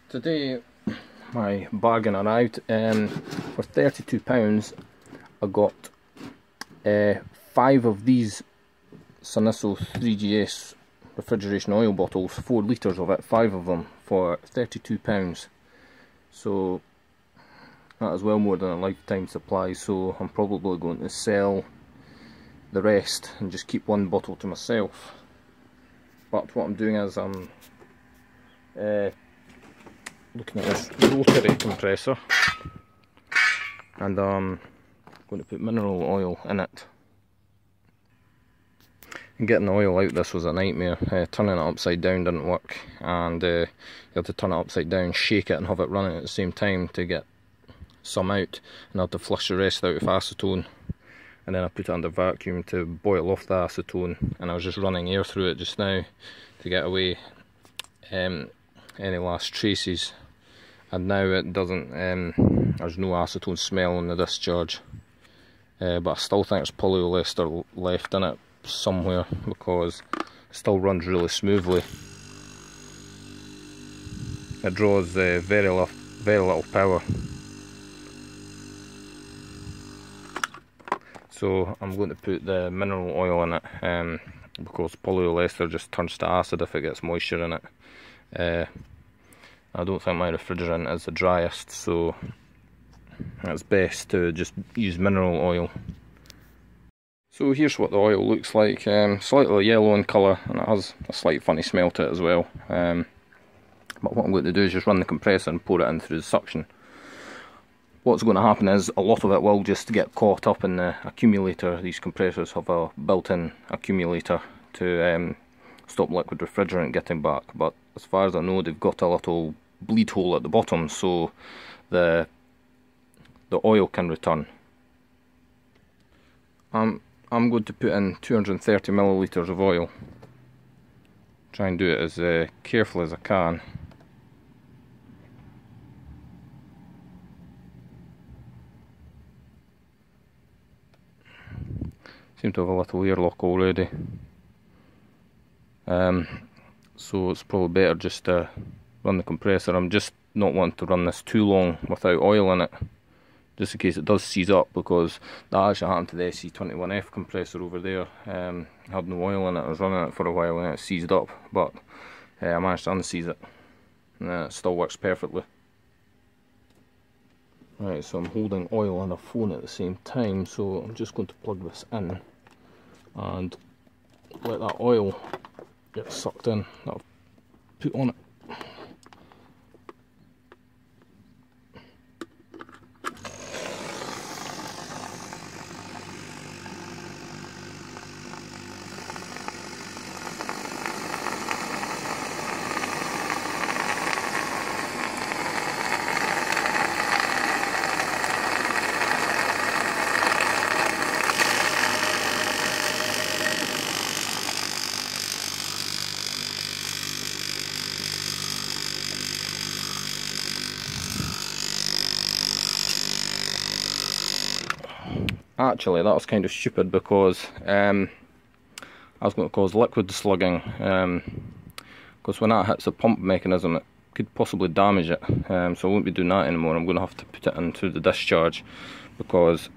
Today my bargain arrived. For £32 I got 5 of these Soniso 3GS refrigeration oil bottles, 4 litres of it, 5 of them for £32. So that is well more than a lifetime supply, so I'm probably going to sell the rest and just keep one bottle to myself. But what I'm doing is I'm looking at this Rotary compressor, and I'm going to put mineral oil in it. And getting the oil out this was a nightmare. Turning it upside down didn't work, and you had to turn it upside down, shake it and have it running at the same time to get some out, and I had to flush the rest out with acetone, and then I put it under vacuum to boil off the acetone, and I was just running air through it just now to get away any last traces. And now it doesn't, there's no acetone smell in the discharge, but I still think there's polyester left in it somewhere, because it still runs really smoothly. It draws very little power. So I'm going to put the mineral oil in it, because polyester just turns to acid if it gets moisture in it. I don't think my refrigerant is the driest, so it's best to just use mineral oil. So here's what the oil looks like, slightly yellow in colour, and it has a slight funny smell to it as well. But what I'm going to do is just run the compressor and pour it in through the suction. What's going to happen is a lot of it will just get caught up in the accumulator. These compressors have a built-in accumulator to stop liquid refrigerant getting back, but as far as I know they've got a little bleed hole at the bottom, so the oil can return. I'm going to put in 230 millilitres of oil. Try and do it as carefully as I can. Seem to have a little airlock already. So it's probably better just to run the compressor. I'm just not wanting to run this too long without oil in it, just in case it does seize up, because that actually happened to the SC21F compressor over there. Had no oil in it. I was running it for a while and it seized up, but I managed to unseize it, and it still works perfectly. Right, so I'm holding oil and a phone at the same time, so I'm just going to plug this in and let that oil get sucked in that I've put on it. Actually, that was kind of stupid, because I was going to cause liquid slugging, because when that hits the pump mechanism it could possibly damage it, so I won't be doing that anymore. I'm going to have to put it into the discharge, because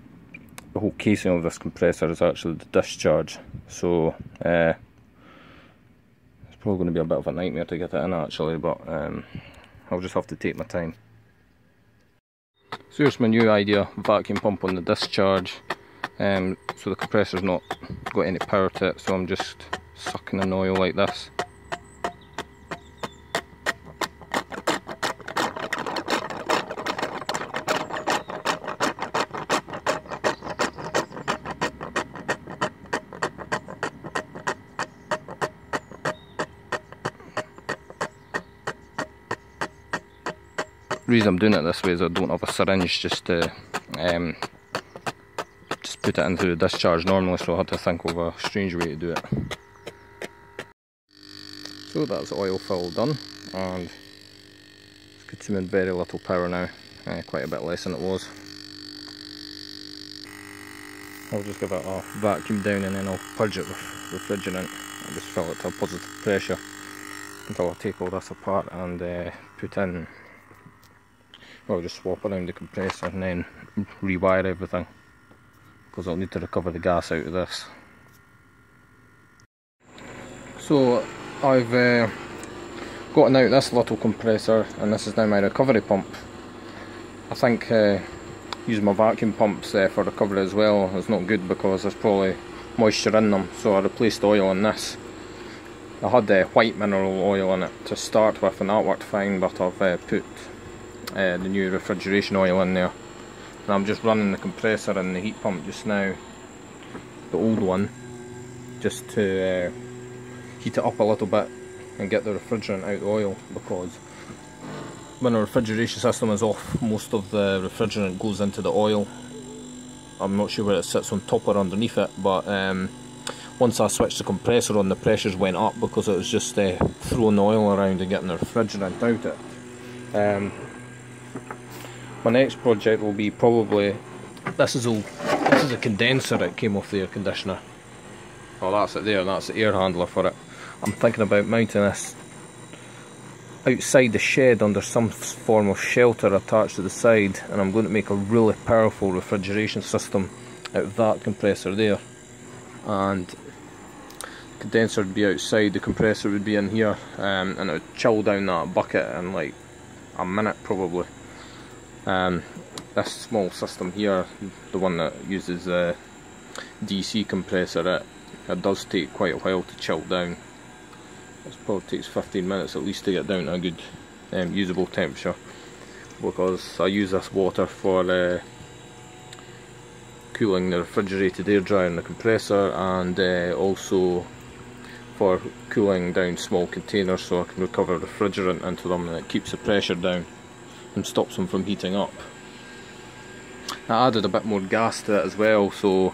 the whole casing of this compressor is actually the discharge, so it's probably going to be a bit of a nightmare to get it in actually, but I'll just have to take my time. So here's my new idea: vacuum pump on the discharge, so the compressor's not got any power to it, so I'm just sucking in oil like this. The reason I'm doing it this way is I don't have a syringe just to just put it in through the discharge normally, so I had to think of a strange way to do it. So that's oil fill done, and it's consuming very little power now, quite a bit less than it was. I'll just give it a vacuum down and then I'll purge it with refrigerant and just fill it to a positive pressure. until I take all this apart and put in, well, just swap around the compressor and then rewire everything, because I'll need to recover the gas out of this. So I've gotten out this little compressor, and this is now my recovery pump. I think using my vacuum pumps for recovery as well is not good, because there's probably moisture in them, so I replaced the oil in this. I had white mineral oil in it to start with, and that worked fine, but I've put the new refrigeration oil in there, and I'm just running the compressor and the heat pump just now, the old one, just to heat it up a little bit and get the refrigerant out of the oil, because when the refrigeration system is off, most of the refrigerant goes into the oil. I'm not sure where it sits, on top or underneath it, but once I switched the compressor on, the pressures went up because it was just throwing the oil around and getting the refrigerant out it. My next project will be probably, this is a condenser that came off the air conditioner. Oh, that's it there, that's the air handler for it. I'm thinking about mounting this outside the shed under some form of shelter attached to the side, and I'm going to make a really powerful refrigeration system out of that compressor there, and the condenser would be outside, the compressor would be in here, and it would chill down that bucket in like a minute probably. This small system here, the one that uses a DC compressor, it does take quite a while to chill down. It probably takes 15 minutes at least to get down to a good usable temperature, because I use this water for cooling the refrigerated air dryer in the compressor, and also for cooling down small containers so I can recover refrigerant into them, and it keeps the pressure down and stops them from heating up. I added a bit more gas to it as well, so,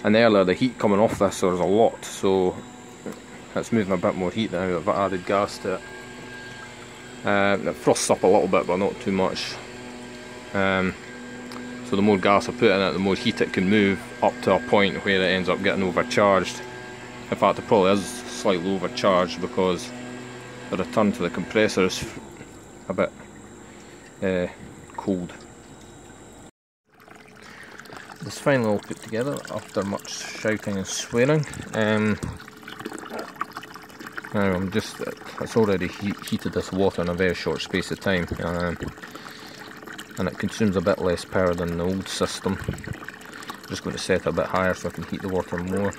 and earlier the heat coming off this, there was a lot, so it's moving a bit more heat now. I've added gas to it. It frosts up a little bit, but not too much. So the more gas I put in it, the more heat it can move up to a point where it ends up getting overcharged. In fact, it probably is slightly overcharged, because the return to the compressor is a bit cold. It's finally all put together after much shouting and swearing. Now it's already heated this water in a very short space of time, and it consumes a bit less power than the old system. I'm just going to set it a bit higher so I can heat the water more.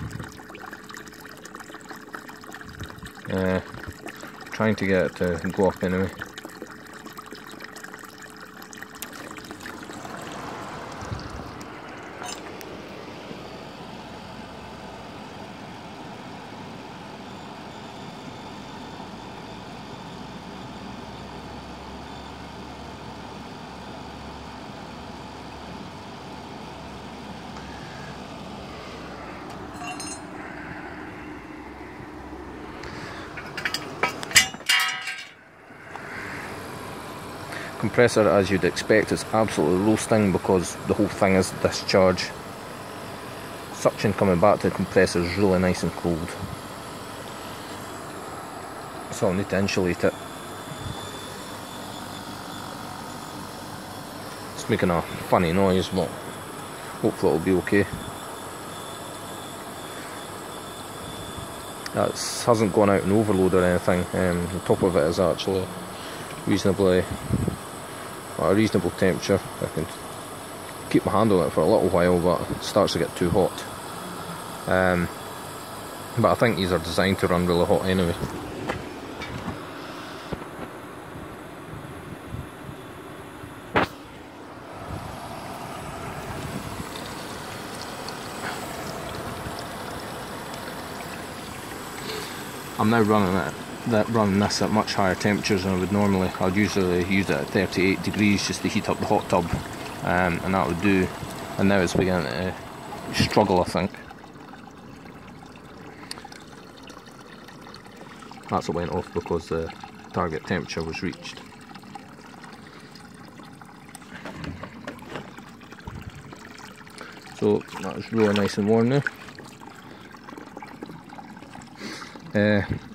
Trying to get it to go up anyway. Compressor, as you'd expect, is absolutely roasting because the whole thing is discharge. Suction coming back to the compressor is really nice and cold, so I'll need to insulate it. It's making a funny noise, but hopefully it'll be okay. It hasn't gone out in overload or anything. The top of it is actually reasonably at a reasonable temperature. I can keep my hand on it for a little while, but it starts to get too hot. But I think these are designed to run really hot anyway. I'm now running this at much higher temperatures than I would normally. I'd usually use it at 38 degrees just to heat up the hot tub, and that would do. And now it's beginning to struggle, I think. That's what went off because the target temperature was reached. So that's really nice and warm now.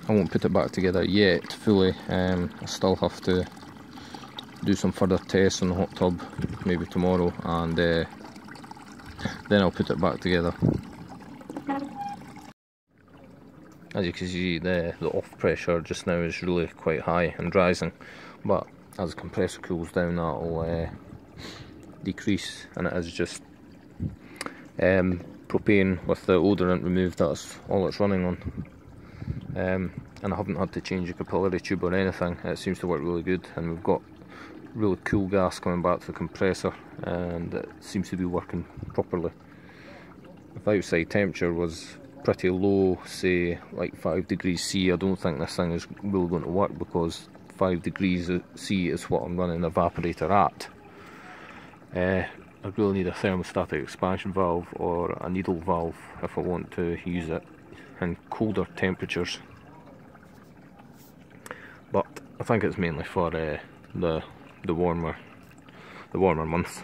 I won't put it back together yet fully. I still have to do some further tests on the hot tub, maybe tomorrow, and then I'll put it back together. As you can see, the off pressure just now is really quite high and rising, but as the compressor cools down, that will decrease, and it is just propane with the odorant removed. That's all it's running on, and I haven't had to change the capillary tube or anything. It seems to work really good, and we've got really cool gas coming back to the compressor, and it seems to be working properly. If outside temperature was pretty low, say like 5 degrees C, I don't think this thing is really going to work, because 5 degrees C is what I'm running the evaporator at. I really need a thermostatic expansion valve or a needle valve if I want to use it in colder temperatures, but I think it's mainly for the warmer months.